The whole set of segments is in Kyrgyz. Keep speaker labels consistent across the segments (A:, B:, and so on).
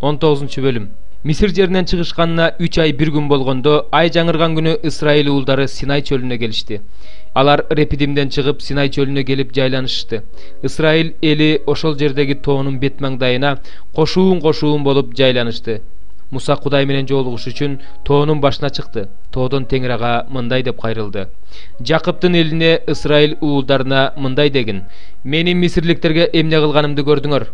A: 19-бөлүм. Мисир жеринен чыгышканына 3 ай 1 күн болгондо, ай жаңырган күнү Исраил уулдары Синай чөлүнө келишти. Алар Репидимден чыгып Синай чөлүнө келип жайланышты. Исраил эли ошол жердеги тоонун бет маңдайына кошуун болуп жайланышты. Муса Кудай менен жолугуш үчүн тоонун башына чыкты. Тоодон Теңир ага мындай деп кайрылды. Жакыптын элине, Исраил уулдарына мындай дегин: Менин мисирликтерге эмне кылганымды көрдүңөр.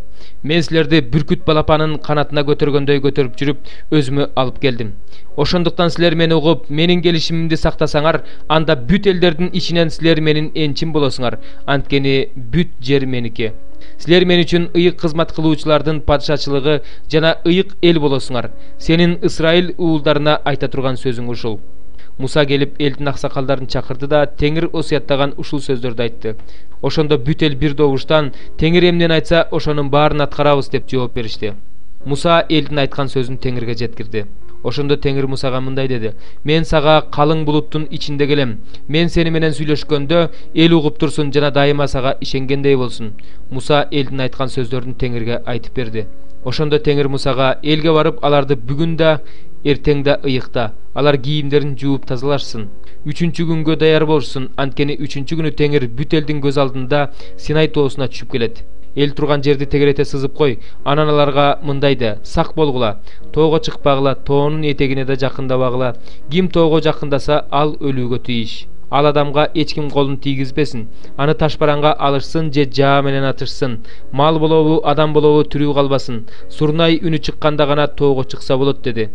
A: Мен силерди бүркүт балапанын канатына көтөргөндөй көтөрүп жүрүп, өзүмө алып келдим. Ошондуктан силер мени угуп, менин келишимимди сактасаңар, анда бүт элдердин ичинен силер менин энчим болосуңар. Анткени бүт жер меники. Силер мен үчүн ыйык кызмат кылуучулардын падышачылыгы жана ыйык эл болосуңар. Сенин Исраил уулдарына айта турган сөзүң ушул. Муса келип элдин аксакалдарын чакырды да Теңир осуяттаган ушул сөздөрдү айтты. Ошондо бүт эл бир добуштан Теңир эмнени айтса, ошонун баарын аткарабыз деп жооп беришти. Муса элдин айткан сөзүн Теңирге жеткирди. Ошондо Теңир Мусага мындай деди: Мен сага калың булуттун ичинде келем. Мен сени менен сүйлөшкөндө эл угуп турсун жана дайыма сага ишенгендей болсун. Муса элдин айткан сөздөрүн Теңирге айтып берди. Ошондо Теңир Мусага: Элге барып аларды бүгүн да эртең да ыйыкта. Алар кийимдерин жууп тазалашсын. 3-чү күнгө даяр болушsun. Анткени 3-чү күнү Теңир бүт элдин көз алдында Синай тоосуна түшүп келет. Эл турган жерди тегерете сызып кой. Анан аларга мындай де: Сак болгула, тоого чыкпагыла, тоонун этегине да жакындабагыла. Ким тоого жакындаса, ал өлүүгө тийиш. Ал адамга эч ким колун тийгизбесин. Аны ташбаранга алышсын же жаа менен атышсын. Мал болобу, адам болобу тирүү калбасын. Сурнай үнү чыкканда гана тоого чыкса болот деди.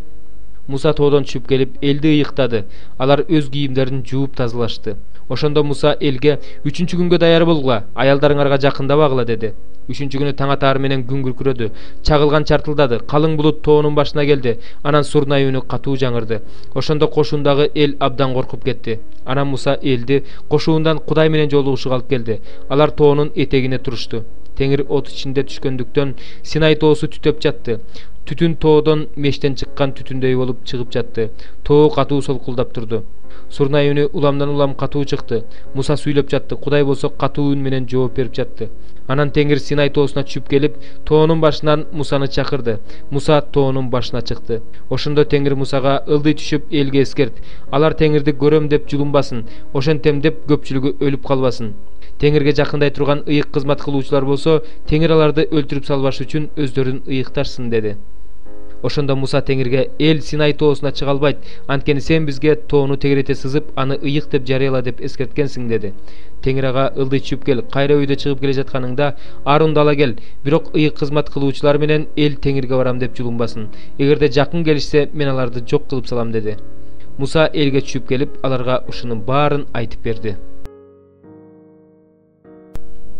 A: Муса тоодон түшүп келип элди ыйыктады. Алар өз кийимдерин жууп тазалашты. Ошондо Муса элге: 3-чү күнгө даяр болгула, аялдарыңарга жакындабагыла деди. 3-чү күнү таң атаар менен күн күркүрөдү. Чагылган чартылдады. Калың булут тоонун башына келди. Анан сурнай үнү катуу жаңырды. Ошондо кошуундагы эл абдан коркуп кетти. Анан Муса элди кошуундан Кудай менен жолугушууга алып келди. Алар тоонун этегине турушту. Теңир от ичинде түшкөндүктөн Синай тоосу түтөп жатты. Түтүн тоодон мештен чыккан түтүндөй болуп чыгып жатты. Тоо катуу солкулдап турду. Сурнай үнү уламдан улам катуу чыкты. Муса сүйлөп жатты. Кудай болсо катуу үн менен жооп берип жатты. Анан Теңир Синай тоосуна түшүп келип, тоонун башынан Мусаны чакырды. Муса тоонун башына чыкты. Ошондо Теңир Мусага ылдый түшүп элге эскерт: Алар Теңирди көрөм деп жулунбасын, ошентем деп көпчүлүгү өлүп калбасын. Теңирге жакындай турган ыйык кызмат кылуучулар болсо, Теңир аларды өлтүрүп салбаш үчүн өздөрүн ыйыктарсын деди. Ошондо Муса Теңирге: Эл Синай тоосуна чыга албайт, анткени сен бизге тоону тегерете сызып, аны ыйык деп жарыяла деп эскерткенсиң деди. Теңир ага: Ылдый түшүп кел, кайра үйдө чыгып келе жатканыңда Аарунду ала кел, бирок ыйык кызмат кылуучулар менен эл Теңирге барам деп жулунбасын. Эгерде жакын келишсе, мен аларды жок кылып салам деди. Муса элге түшүп келип, аларга ушунун баарын айтып берди.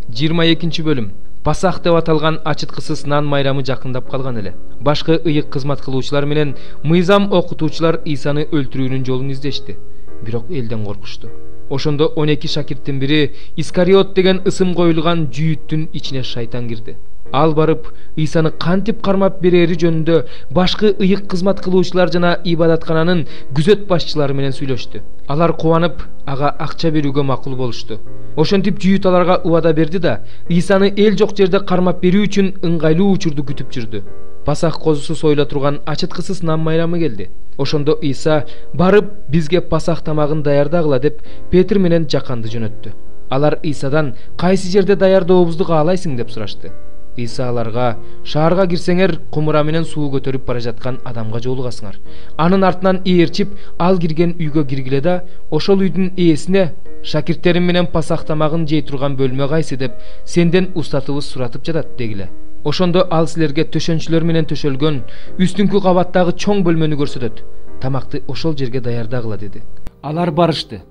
A: 22-бөлүм. Пасах деп аталган ачыткысыз нан майрамы жакындап калган эле. Башкы ыйык кызмат кылуучулар менен мыйзам окутуучулар Исаны өлтүрүүнүн жолун издешти. Бирок элден коркушту. Ошондо 12 шакирттин бири Искариот деген ысым коюлган жүйүттүн ичине шайтан кирди. Ал барып Исаны кантип кармап берери жөнүндө башкы ыйык кызмат кылуучулар жана ибадаткананын күзөт башчылары менен сүйлөштү. Алар кубанып, ага акча берүүгө макул болушту. Ошентип жүйүт аларга убада берди да Исаны эл жок жерде кармап берүү үчүн ыңгайлуу учурду күтүп жүрдү. Пасах козусу союла турган ачыткысыз нан майрамы келди. Ошондо Иса барып бизге пасах тамагын даярдагыла деп Петр менен Жаканды жөнөттү. Алар Исадан: Кайсы жерде даярдообузду каалайсың деп сурашты. Иса аларга: Шаарга кирсеңер, кумура менен суу көтөрүп бара жаткан адамга жолугасыңар. Анын артынан ээрчип, ал кирген үйгө киргиле да, ошол үйдүн ээсине: Шакирттерим менен пасах тамагын жей турган бөлмө кайсы деп сенден устатыбыз суратып жатат дегиле. Ошондо ал силерге төшөнчүлөр менен төшөлгөн үстүңкү кабаттагы чоң бөлмөнү көрсөтөт. Тамакты ошол жерге даярдагыла деди. Алар барышты.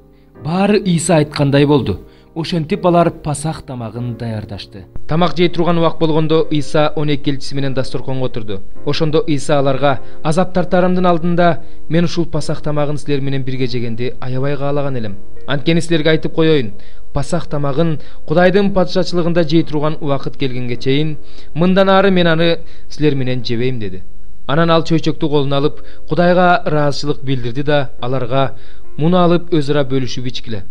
A: Баары Иса айткандай болду. Ошентип алар пасах тамагын даярдашты. Тамак жей турган убак болгондо Иса 12 элчиси менен дасторконго отурду. Ошондо Иса аларга: Азап тартарымдын алдында мен ушул пасах тамагын силер менен бирге жегенди аябай каалаган элем. Анткени силерге айтып коеюн, пасах тамагын Кудайдын падышачылыгында жей турган убакыт келгенге чейин мындан ары мен аны силер менен жебейм деди. Анан ал чөйчөктү колуна алып Кудайга ыраазычылык билдирди да аларга: Муну алып өз ара бөлүшүп ичкиле.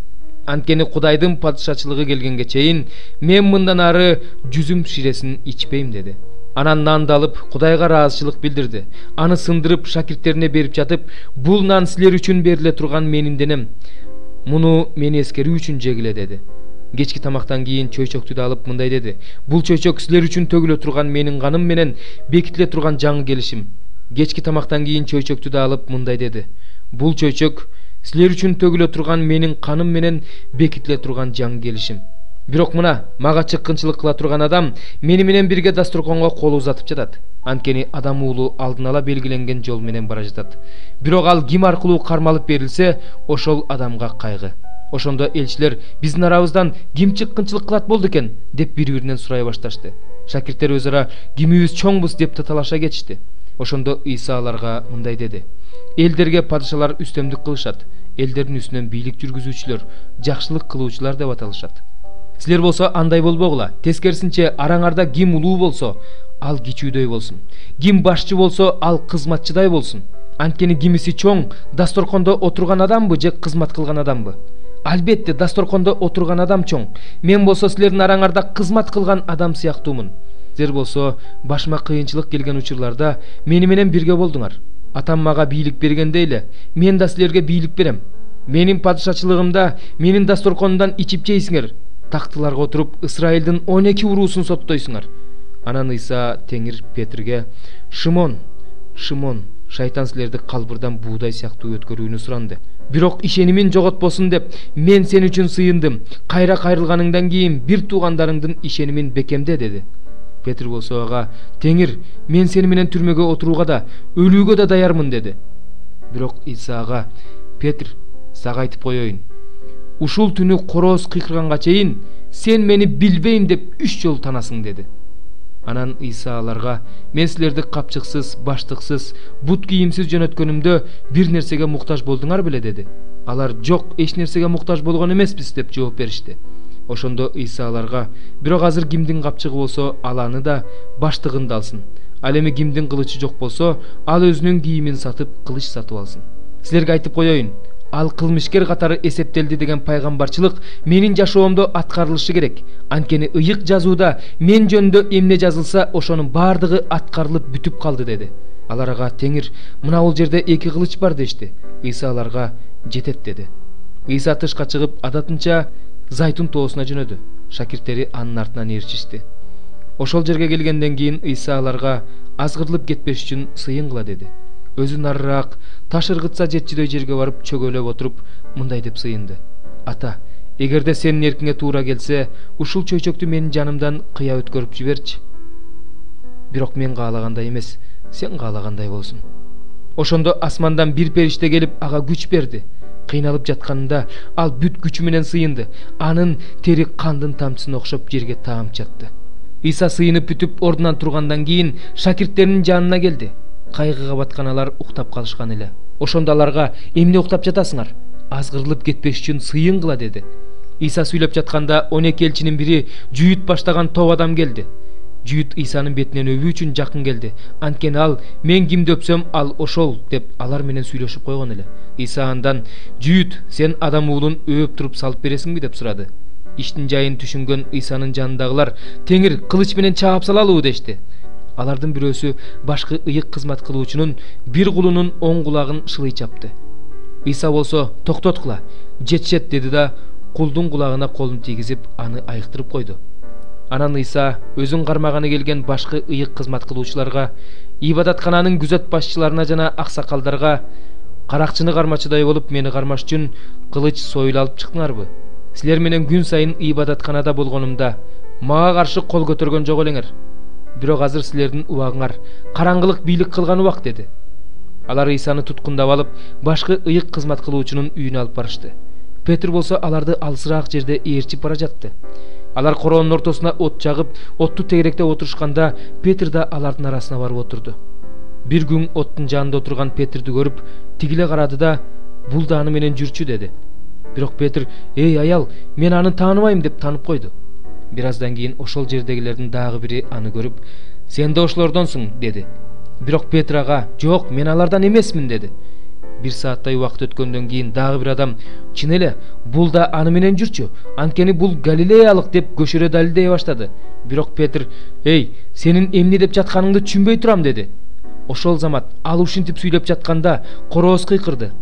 A: Анткени Кудайдын падышачылыгы келгенге чейин мен мындан ары жүзүм ширесин ичпейм деди. Анан нанды алып Кудайга ыраазычылык билдирди. Аны сындырып шакирттерине берип жатып, бул нан силер үчүн бериле турган менин денем. Муну мени эскерүү үчүн жегиле деди. Кечки тамактан кийин чөйчөктү да алып мындай деди: Бул чөйчөк силер үчүн төгүлө турган менин каным менен бекитиле турган жаңы келишим. Кечки тамактан кийин чөйчөктү да алып мындай деди: Бул чөйчөк силер үчүн төгүлө турган менин каным менен бекитиле турган жаңы келишим. Бирок мына мага чыккынчылык кыла турган адам мени менен бирге дасторконго кол узатып жатат. Анткени адам уулу алдын ала белгиленген жол менен бара жатат. Бирок ал ким аркылуу кармалып берилсе, ошол адамга кайгы. Ошондо элчилер биздин арабыздан ким чыккынчылык кылат болду экен деп бири-биринен сурай башташты. Шакирттер өз ара кимибиз чоңбуз деп таталаша кетишти. Ошондо Ыйса аларга мындай деди: Элдерге падышалар үстөмдүк кылышат. Элдердин үстүнөн бийлик жүргүзүүчүлөр, жакшылык кылуучулар деп аталышат. Силер болсо андай болбогула. Тескерисинче араңарда ким улуу болсо, ал кичүүдөй болсун. Ким башчы болсо, ал кызматчыдай болсун. Анткени кимиси чоң дасторкондо отурган адамбы же кызмат кылган адамбы? Албетте дасторкондо отурган адам чоң. Мен болсо силердин араңарда кызмат кылган адам сыяктуумун. Силер болсо башыма кыйынчылык келген учурларда мени менен бирге болдуңар. Атам мага бийлик бергендей эле, мен да силерге бийлик берем. Менин падышачылыгымда менин дасторконумдан ичип жейсиңер. Тактыларга отуруп Исраилдин 12 уруусун соттойсуңар. Анан Ыйса Теңир Петрге: Шимон, Шимон, шайтан силерди калбырдан буудай сыяктуу өткөрүүнү суранды. Бирок ишенимин жоготпосун деп мен сен үчүн сыйындым. Кайра кайрылганыңдан кийин бир туугандарыңдын ишенимин бекемде деди. Петр болсо ага: Теңир, мен сени менен түрмөгө отурууга да, өлүүгө да даярмын деди. Бирок Ыйса ага: Петр, сага айтып коеюн. Ушул түнү короз кыйкырганга чейин сен мени билбейм деп 3 жолу танасың деди. Анан Ыйса аларга: Мен силерди капчыксыз, баштыксыз, бут кийимсиз жөнөткөнүмдө бир нерсеге муктаж болдуңар беле деди. Алар: Жок, эч нерсеге муктаж болгон эмеспиз деп жооп беришти. Ошондо Ыйса аларга: Бирок азыр кимдин капчыгы болсо, ал аны да, баштыгын да алсын. Ал эми кимдин кылычы жок болсо, ал өзүнүн кийимин сатып, кылыч сатып алсын. Силерге айтып коеюн, ал кылмышкер катары эсептелди деген пайгамбарчылык менин жашоомдо аткарылышы керек. Анткени ыйык жазууда мен жөнүндө эмне жазылса, ошонун баардыгы аткарылып бүтүп калды деди. Алар ага: Теңир, мына бул жерде 2 кылыч бар дешти. Ыйса аларга: Жетет деди. Ыйса тышка чыгып, адатынча Зайтун тоосуна жөнөдү. Шакирттери анын артынан ээрчишти. Ошол жерге келгенден кийин Ыйса аларга азгырылып кетпеш үчүн сыйын кыла деди. Өзү нарыраак таш ыргытса жетчидөй жерге барып чөгөлөп отуруп мындай деп сыйынды: Ата, эгерде сенин эркиңе туура келсе, ушул чөйчөктү менин жанымдан кыя өткөрүп жиберчи. Бирок мен каалагандай эмес, сен каалагандай болсун. Ошондо асмандан бир периште келип ага күч берди. Кыйналып жатканында ал бүт күчү менен сыйынды. Анын тери кандын тамчысына окшоп жерге таам жатты. Ыйса сыйынып бүтүп ордунан тургандан кийин шакирттеринин жанына келди. Кайгыга баткан алар уктап калышкан эле. Ошондо аларга: Эмне уктап жатасыңар? Азгырылып кетпеш үчүн сыйын кыла деди. Ыйса сүйлөп жатканда 12 элчинин бири жүйүт баштаган топ адам келди. Жүйүт Ыйсанын бетинен өбүү үчүн жакын келди. Анткени ал: Мен кимди өпсөм, ал ошол деп алар менен сүйлөшүп койгон эле. Ыйса андан: Жүйүт, сен адам уулун өөп туруп салып бересиңби деп сурады. Иштин жайын түшүнгөн Ыйсанын жанындагылар: Теңир, кылыч менен чаап салалыбы дешти. Алардын бирөөсү башкы ыйык кызмат кылуучунун бир кулунун оң кулагын шылый чапты. Ыйса болсо: Токтоткула, жетишет деди да кулдун кулагына колун тийгизип аны айыктырып койду. Анан Ыйса өзүн кармаганы келген башкы ыйык кызмат кылуучуларга, ибадаткананын күзөт башчыларына жана аксакалдарга: Каракчыны кармачыдай болуп мени кармаш үчүн кылыч сойыл алып чыктыңарбы? Силер менен күн сайын ибадатканада болгонумда мага каршы кол көтөргөн жок элеңер. Бирок азыр силердин убагыңар караңгылык бийлик кылган убак деди. Алар Ыйсаны туткундап алып, башкы ыйык кызмат кылуучунун үйүнө алып барышты. Петр болсо аларды алысыраак жерде ээрчип бара жатты. Алар короонун ортосуна от жагып, отту тегеректе отурушканда Петр да алардын арасына барып отурду. Бир күн оттун жанында отурган Петрди көрүп, тигиле карады да: Бул да аны менен жүрчү деди. Бирок Петр: Эй аял, мен аны тааныбайм деп таанып койду. Бир аздан кийин ошол жердегилердин дагы бири аны көрүп: Сен да ошолордонсуң деди. Бирок Петр ага: Жок, мен алардан эмесмин деди. 1 saаттай убакыт өткөндөн кийин дагы бир адам: "Чын эле, бул да аны менен жүрчү. Анткени бул галилеялык" деп көшөрө далилдей баштады. Бирок Петр: "Эй, сенин эмне деп жатканыңды түшүнбөй турам" деди. Ошол замат ал ушинтип сүйлөп жатканда корооз кыйкырды.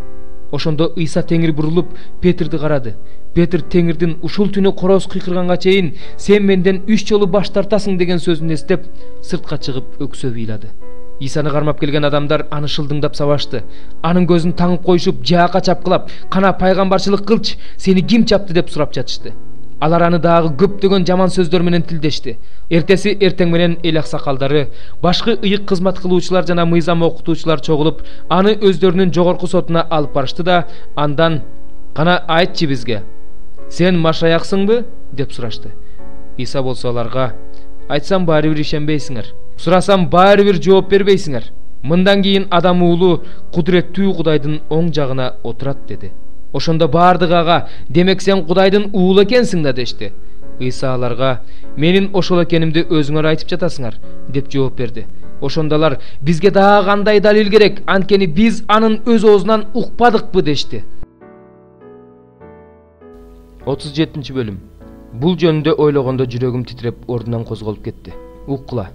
A: Ошондо Ыйса теңир бурулуп Петрди карады. Петр теңирдин ушул түнү корооз кыйкырганга чейин "Сен менден 3 жолу баш тартасың" деген сөзүн эстеп, сыртка чыгып өксөп ыйлады. Исаны кармап келген адамдар аны шылдыңдап сабашты. Анын көзүн таңып коюшуп, жаакка чапкылап: "Кана пайгамбарчылык кылчы, сени ким чапты?" деп сурап жатышты. Алар аны дагы көптөгөн жаман сөздөр менен тилдешти. Эртеси эртең менен эл аксакалдары, башкы ыйык кызмат кылуучулар жана мыйзам окутуучулар чогулуп, аны өздөрүнүн жогорку сотуна алып барышты да, андан: "Кана айтчы бизге, сен Машаяксыңбы?" деп сурашты. Иса болсо аларга: "Айтсам баары бир ишенбейсиңер. Сурасам баары бир жооп бербейсиңер. Мындан кийин Адам уулу кудуреттүү Кудайдын оң жагына отурат" деди. Ошондо баардыгы ага: "Демек сен Кудайдын уулу экенсиң да" дешти. Ыйса аларга: "Менин ошол экенимди өзүңөр айтып жатасыңар" деп жооп берди. Ошондо алар: "Бизге дагы кандай далил керек? Анткени биз анын өз оозунан укпадыкпы" дешти. 37 бөлүм. Бул жөнүндө ойлогондо жүрөгүм титиреп ордунан козголуп кетти. Уккула,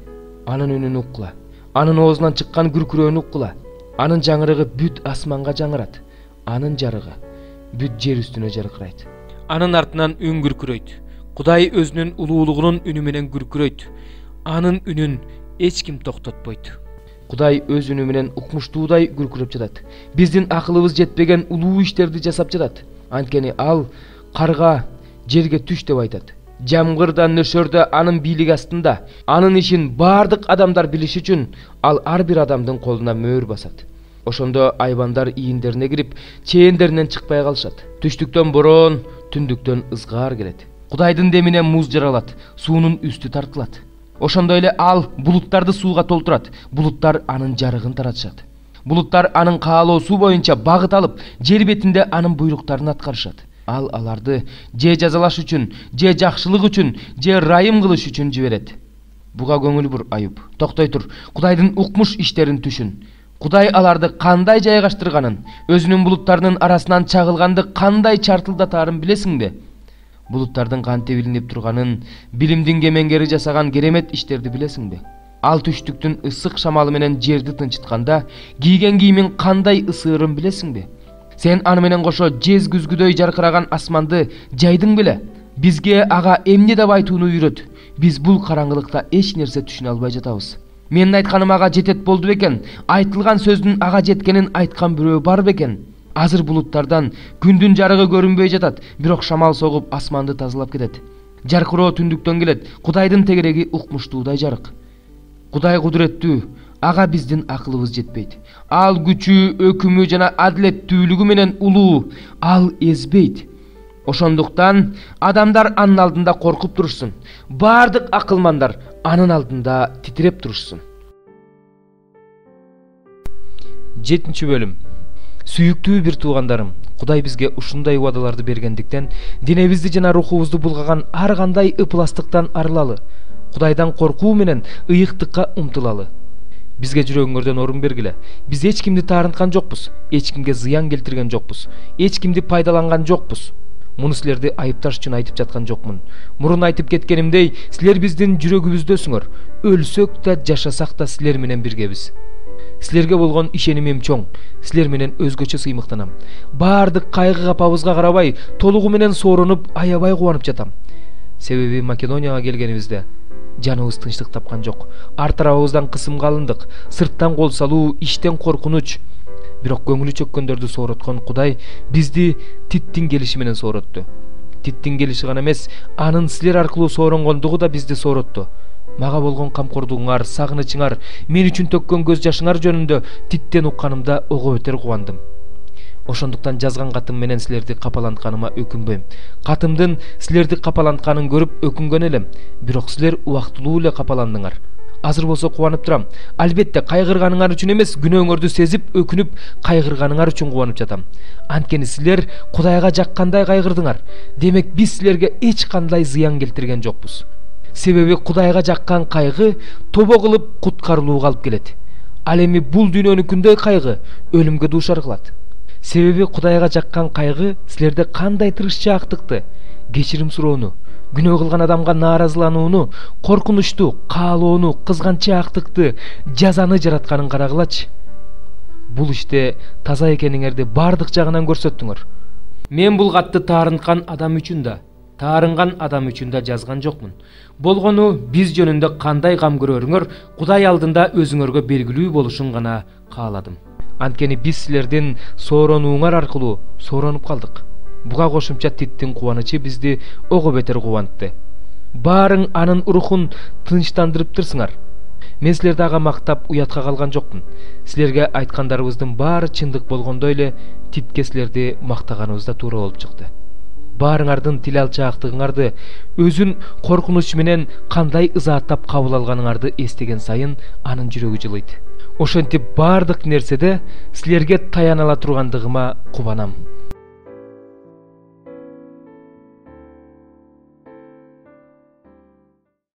A: анын үнүн уккула, анын оозунан чыккан күркүрөөнү уккула. Анын жаңырыгы бүт асманга жаңырат, анын жарыгы бүт жер үстүнө жаркырайт. Анын артынан үн күркүрөйт. Кудай өзүнүн улуулугунун үнү менен күркүрөйт. Анын үнүн эч ким токтотпойт. Кудай өз үнү менен укмуштуудай күркүрөп жатат. Биздин акылыбыз жетпеген улуу иштерди жасап жатат. Анткени ал карга жерге түш деп айтат. Жамгырда, нөшөрдө анын бийлиги астында. Анын ишин бардык адамдар билиш үчүн ал ар бир адамдын колуна мөөр басат. Ошондо айбандар ийиндерине кирип, чээндеринен чыкпай калышат. Түштүктөн бороон, түндүктөн ызгаар келет. Кудайдын демине муз жаралат, суунун үстү тартылат. Ошондой эле ал булуттарды сууга толтурат. Булуттар анын жарыгын таратышат. Булуттар анын каалоосу боюнча багыт алып, жер бетинде анын буйруктарын аткарышат. Ал аларды же жазалаш үчүн, же жакшылык үчүн, же райым кылыш үчүн жиберет. Буга көңүл бур, Аюп. Токтой тур, Кудайдын укмуш иштерин түшүн. Кудай аларды кандай жайгаштырганын, өзүнүн булуттарынын арасынан чагылганды кандай чартылдатаарын билесиңби? Булуттардын кантип илинип турганын, билимдин кемеңгери жасаган керемет иштерди билесиңби? Ал түштүктүн ысык шамалы менен жерди тынчытканда, кийген кийимин кандай ысыырын билесиңби? Сен аны менен кошо жез күзгүдөй жаркыраган асманды жайдың беле? Бизге ага эмне деп айтууну үйрөт. Биз бул караңгылыкта эч нерсе түшүнө албай жатабыз. Менин айтканым ага жетет болду бекен? Айтылган сөздүн ага жеткенин айткан бирөө бар бекен? Азыр булуттардан күндүн жарыгы көрүнбөй жатат, бирок шамал согуп асманды тазалап кетет. Жаркыроо түндүктөн келет. Кудайдын тегереги укмуштуудай жарык. Кудай кудуреттүү, ага биздин акылыбыз жетпейт. Ал күчү, өкүмү жана адилеттүүлүгү менен улуу, ал эзбейт. Ошондуктан адамдар анын алдында коркуп турушсун. Бардык акылмандар анын алдында титиреп турушсун. 7 бөлүм. Сүйүктүү бир туугандарым, Кудай бизге ушундай убадаларды бергендиктен, денебизди жана рухубузду булгаган ар кандай ыпластыктан арылалы. Кудайдан коркуу менен ыйыктыкка умтулалы. Бизге жүрөгүңөрдөн орун бергиле. Биз эч кимди таарынткан жокпуз, эч кимге зыян келтирген жокпуз, эч кимди пайдаланган жокпуз. Муну силерди айыпташ үчүн айтып жаткан жокмун. Мурун айтып кеткенимдей, силер биздин жүрөгүбүздөсүңөр. Өлсөк да, жашасак да силер менен биргебиз. Силерге болгон ишенимим чоң. Силер менен өзгөчө сыймыктанам. Бардык кайгы капабызга карабай, толугу менен сооронуп, аябай кубанып жатам. Себеби Македонияга келгенибизде жаныбыз тынчтык тапкан жок. Ар тарабыбыздан кысымга алындык, сырттан кол салуу, иштен коркунуч. Бирок көңүлү чөккөндөрдү соороткон Кудай бизди Титтин келиши менен сооротtu. Титтин келиши гана эмес, анын силер аркылуу сооронгондугу да бизди сооротtu. Мага болгон камкордугуңар, сагынычыңар, мен үчүн төккөн көз жашыңар жөнүндө Титтен укканымда ого бетер кубандым. Ошондуктан жазган катым менен силерди капалантканыма өкүнбөйм. Катымдын силерди капалантканын көрүп өкүнгөн элем, бирок силер убактылуу эле капаландыңар. Азыр болсо кубанып турам. Албетте кайгырганыңар үчүн эмес, күнөөңөрдү сезип, өкүнүп, кайгырганыңар үчүн кубанып жатам. Анткени силер Кудайга жаккандай кайгырдыңар. Демек биз силерге эч кандай зыян келтирген жокпуз. Себеби Кудайга жаккан кайгы тобо кылып куткарылууга алып келет. Ал эми бул дүйнөнүкүндөй кайгы өлүмгө дуушар кылат. Себеби Кудайга жаккан кайгы силерде кандай тырышчаактыкты, кечирим суроону, күнөө кылган адамга нааразыланууну, коркунучту, каалоону, кызганчаактыкты, жазаны жаратканын карагылачы. Бул иште таза экениңерди бардык жагынан көрсөттүңөр. Мен бул катты таарынткан адам үчүн да жазган жокмун. Болгону биз жөнүндө кандай кам көрөрүңөр Кудай алдында өзүңөргө белгилүү болушун гана кааладым. Анткени биз силердин сооронууңар аркылуу сооронуп калдык. Буга кошумча Титтин кубанычы бизди ого бетер кубантты. Баарың анын рухун тынчтандырыптырсыңар. Мен силерди ага мактап уятка калган жокмун. Силерге айткандарыбыздын баары чындык болгондой эле Титке силерди мактаганыбыз да туура болуп чыкты. Баарыңардын тил алчаактыгыңарды, өзүн коркунуч менен кандай ызааттап кабыл алганыңарды эстеген сайын анын жүрөгү жылыйт. Ошентип бардык нерседе силерге таяна ала тургандыгыма кубанам.